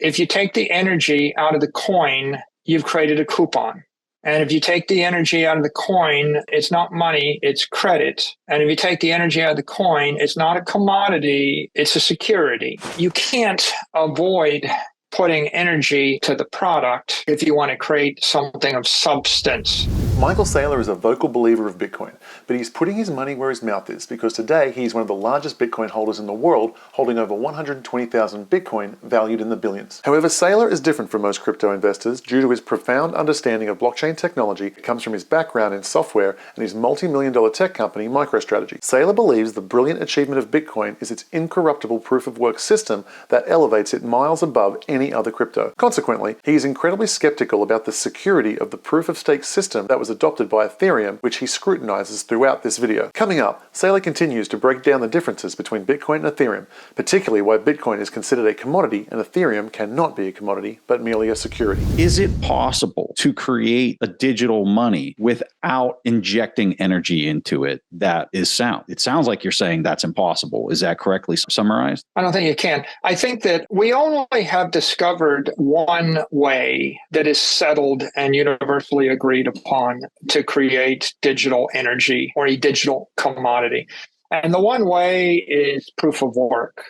If you take the energy out of the coin, you've created a coupon. And if you take the energy out of the coin, it's not money, it's credit. And if you take the energy out of the coin, it's not a commodity, it's a security. You can't avoid putting energy to the product if you want to create something of substance. Michael Saylor is a vocal believer of Bitcoin, but he's putting his money where his mouth is because today he's one of the largest Bitcoin holders in the world, holding over 120,000 Bitcoin valued in the billions. However, Saylor is different from most crypto investors due to his profound understanding of blockchain technology that comes from his background in software and his multi-million-dollar tech company, MicroStrategy. Saylor believes the brilliant achievement of Bitcoin is its incorruptible proof-of-work system that elevates it miles above any other crypto. Consequently, he is incredibly skeptical about the security of the proof-of-stake system that was adopted by Ethereum, which he scrutinizes throughout this video. Coming up, Saylor continues to break down the differences between Bitcoin and Ethereum, particularly why Bitcoin is considered a commodity and Ethereum cannot be a commodity, but merely a security. Is it possible to create a digital money without injecting energy into it that is sound? It sounds like you're saying that's impossible. Is that correctly summarized? I don't think you can. I think that we only have discovered one way that is settled and universally agreed upon to create digital energy or a digital commodity. And the one way is proof of work.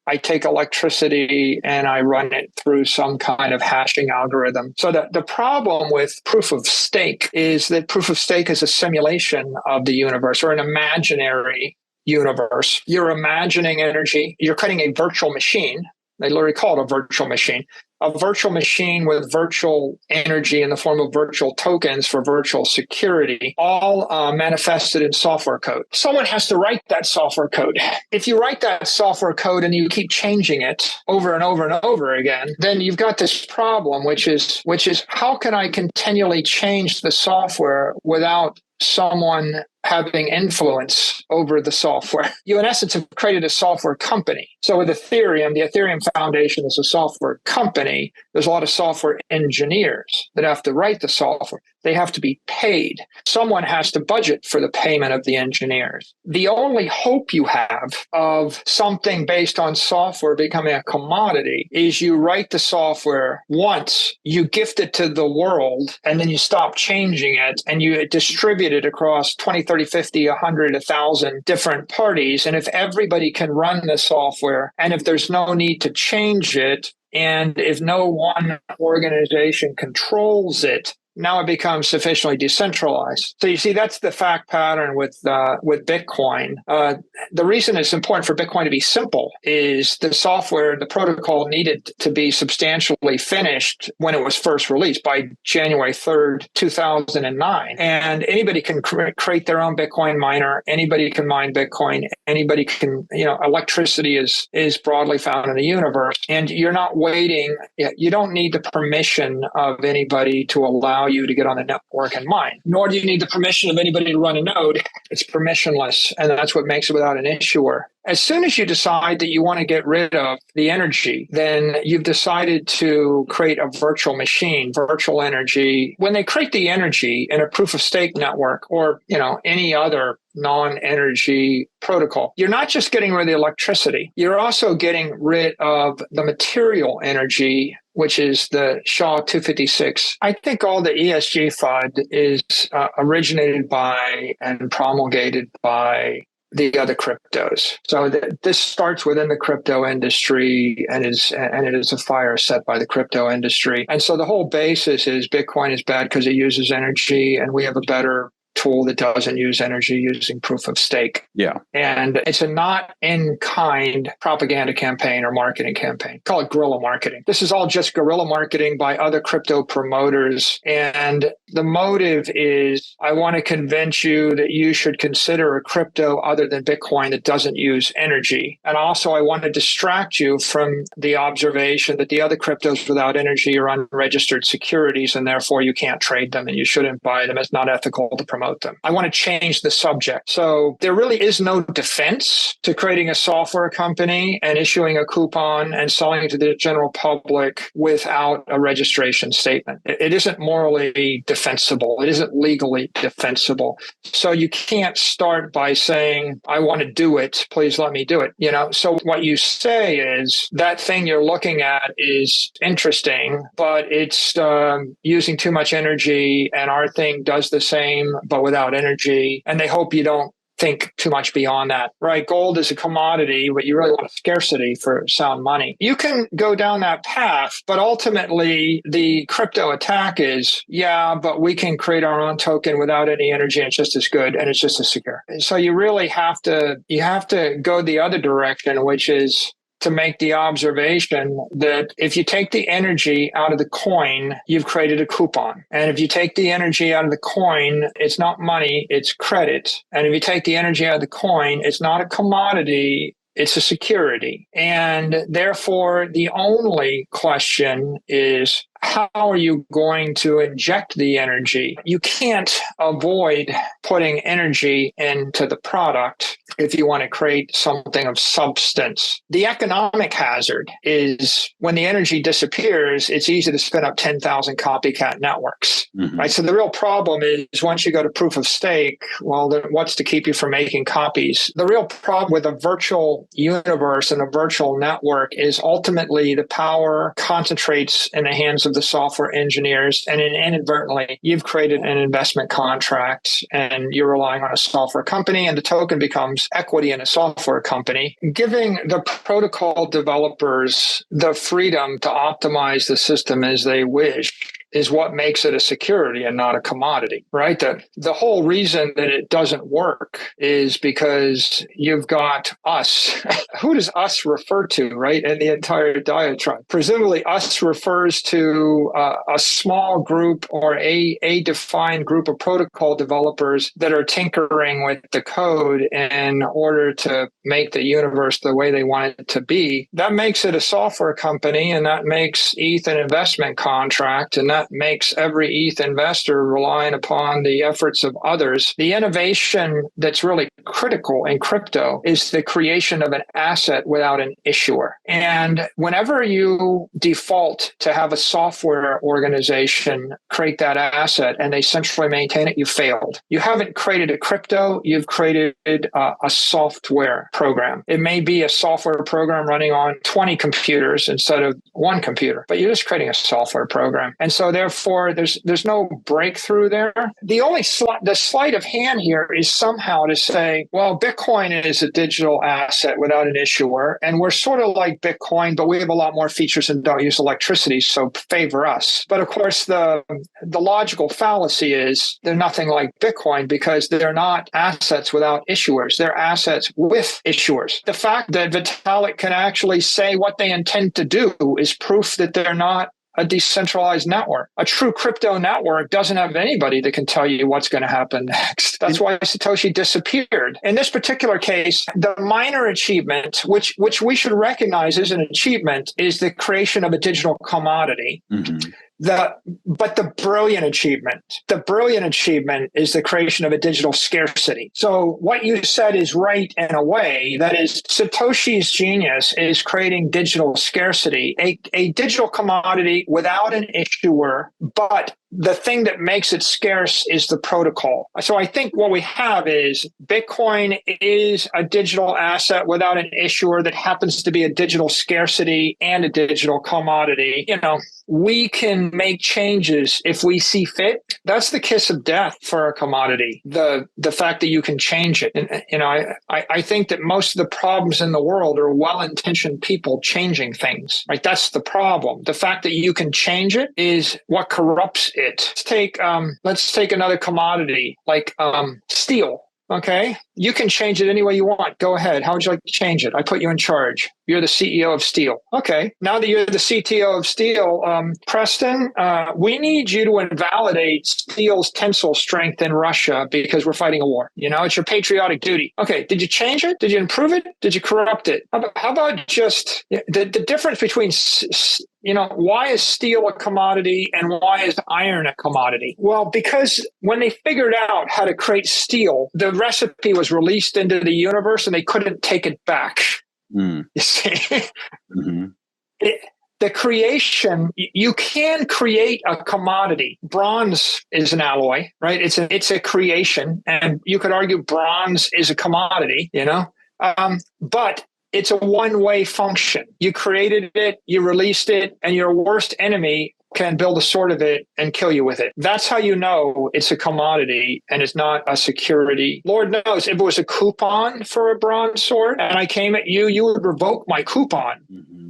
I take electricity and I run it through some kind of hashing algorithm. So the problem with proof of stake is that proof of stake is a simulation of the universe or an imaginary universe. You're imagining energy. You're creating a virtual machine. They literally call it a virtual machine. A virtual machine with virtual energy in the form of virtual tokens for virtual security, all manifested in software code. Someone has to write that software code. If you write that software code and you keep changing it over and over and over again, then you've got this problem, which is how can I continually change the software without someone having influence over the software? You, in essence, have created a software company. So with Ethereum, the Ethereum Foundation is a software company. There's a lot of software engineers that have to write the software. They have to be paid. Someone has to budget for the payment of the engineers. The only hope you have of something based on software becoming a commodity is you write the software once, you gift it to the world, and then you stop changing it, and you distribute it across 20, 30, 50, 100, 1,000 different parties. And if everybody can run the software, and if there's no need to change it, and if no one organization controls it, now it becomes sufficiently decentralized. So you see, that's the fact pattern with Bitcoin. The reason it's important for Bitcoin to be simple is the software, the protocol needed to be substantially finished when it was first released by January 3rd, 2009. And anybody can create their own Bitcoin miner. Anybody can mine Bitcoin. Anybody can, electricity is broadly found in the universe. And you're not waiting. You don't need the permission of anybody to allow you to get on the network and mine, nor do you need the permission of anybody to run a node. It's permissionless, and that's what makes it without an issuer. As soon as you decide that you want to get rid of the energy, then you've decided to create a virtual machine, virtual energy. When they create the energy in a proof of stake network or, any other non-energy protocol, you're not just getting rid of the electricity. You're also getting rid of the material energy, which is the SHA-256. I think all the ESG FUD is originated by and promulgated by the other cryptos. So this starts within the crypto industry and it is a fire set by the crypto industry. And so the whole basis is Bitcoin is bad because it uses energy, and we have a better tool that doesn't use energy using proof of stake. Yeah. And it's a not in kind propaganda campaign or marketing campaign. Call it guerrilla marketing. This is all just guerrilla marketing by other crypto promoters. And the motive is, I want to convince you that you should consider a crypto other than Bitcoin that doesn't use energy. And also, I want to distract you from the observation that the other cryptos without energy are unregistered securities, and therefore you can't trade them and you shouldn't buy them. It's not ethical to promote promote them. I want to change the subject. So there really is no defense to creating a software company and issuing a coupon and selling it to the general public without a registration statement. It isn't morally defensible. It isn't legally defensible. So you can't start by saying, I want to do it. Please let me do it. So what you say is that thing you're looking at is interesting, but it's using too much energy, and our thing does the same, but without energy. And they hope you don't think too much beyond that, right? Gold is a commodity, but you really want a scarcity for sound money. You can go down that path, but ultimately the crypto attack is, but we can create our own token without any energy, and it's just as good, and it's just as secure. So you really have to go the other direction, which is to make the observation that if you take the energy out of the coin, you've created a coupon. And if you take the energy out of the coin, it's not money, it's credit. And if you take the energy out of the coin, it's not a commodity, it's a security. And therefore, the only question is, how are you going to inject the energy? You can't avoid putting energy into the product if you want to create something of substance. The economic hazard is when the energy disappears, it's easy to spin up 10,000 copycat networks, right? So the real problem is once you go to proof of stake, well, then what's to keep you from making copies? The real problem with a virtual universe and a virtual network is ultimately the power concentrates in the hands of the software engineers, and inadvertently, you've created an investment contract and you're relying on a software company, and the token becomes equity in a software company, giving the protocol developers the freedom to optimize the system as they wish is what makes it a security and not a commodity, right? The whole reason that it doesn't work is because you've got us. Who does us refer to, right, in the entire diatribe? Presumably us refers to a small group or a defined group of protocol developers that are tinkering with the code in order to make the universe the way they want it to be. That makes it a software company, and that makes ETH an investment contract, and that makes every ETH investor relying upon the efforts of others. The innovation that's really critical in crypto is the creation of an asset without an issuer. And whenever you default to have a software organization create that asset and they centrally maintain it, you failed. You haven't created a crypto, you've created a software program. It may be a software program running on 20 computers instead of one computer, but you're just creating a software program. And so therefore, there's no breakthrough there. The only the sleight of hand here is somehow to say, well, Bitcoin is a digital asset without an issuer, and we're sort of like Bitcoin, but we have a lot more features and don't use electricity, so favor us. But of course, the logical fallacy is they're nothing like Bitcoin because they're not assets without issuers. They're assets with issuers. The fact that Vitalik can actually say what they intend to do is proof that they're not a decentralized network. A true crypto network doesn't have anybody that can tell you what's going to happen next. That's why Satoshi disappeared. In this particular case, the minor achievement, which we should recognize as an achievement, is the creation of a digital commodity. But the brilliant achievement is the creation of a digital scarcity. So what you said is right in a way. That is, Satoshi's genius is creating digital scarcity, a digital commodity without an issuer, but the thing that makes it scarce is the protocol. So I think what we have is Bitcoin is a digital asset without an issuer that happens to be a digital scarcity and a digital commodity. We can make changes if we see fit. That's the kiss of death for a commodity. The fact that you can change it. And I think that most of the problems in the world are well-intentioned people changing things. Right? That's the problem. The fact that you can change it is what corrupts it. Let's take another commodity like steel. Okay, you can change it any way you want. Go ahead. How would you like to change it? I put you in charge. You're the CEO of steel. Okay, now that you're the CTO of steel, Preston, we need you to invalidate steel's tensile strength in Russia because we're fighting a war. It's your patriotic duty. Okay, did you change it? Did you improve it? Did you corrupt it? How about just the difference between why is steel a commodity and why is iron a commodity? Well, because when they figured out how to create steel, the recipe was released into the universe and they couldn't take it back. You see? Mm-hmm. The creation, you can create a commodity. Bronze is an alloy, right? It's a creation, and you could argue bronze is a commodity, but it's a one-way function. You created it, you released it, and your worst enemy can build a sword of it and kill you with it. That's how you know it's a commodity and it's not a security. Lord knows, if it was a coupon for a bronze sword and I came at you, you would revoke my coupon.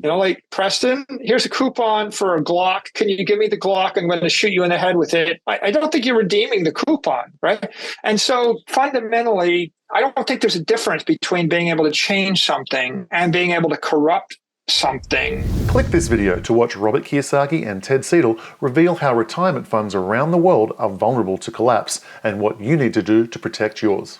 Like, Preston, here's a coupon for a Glock. Can you give me the Glock? I'm going to shoot you in the head with it. I don't think you're redeeming the coupon, right? And so fundamentally, I don't think there's a difference between being able to change something and being able to corrupt something. Click this video to watch Robert Kiyosaki and Ted Seidel reveal how retirement funds around the world are vulnerable to collapse and what you need to do to protect yours.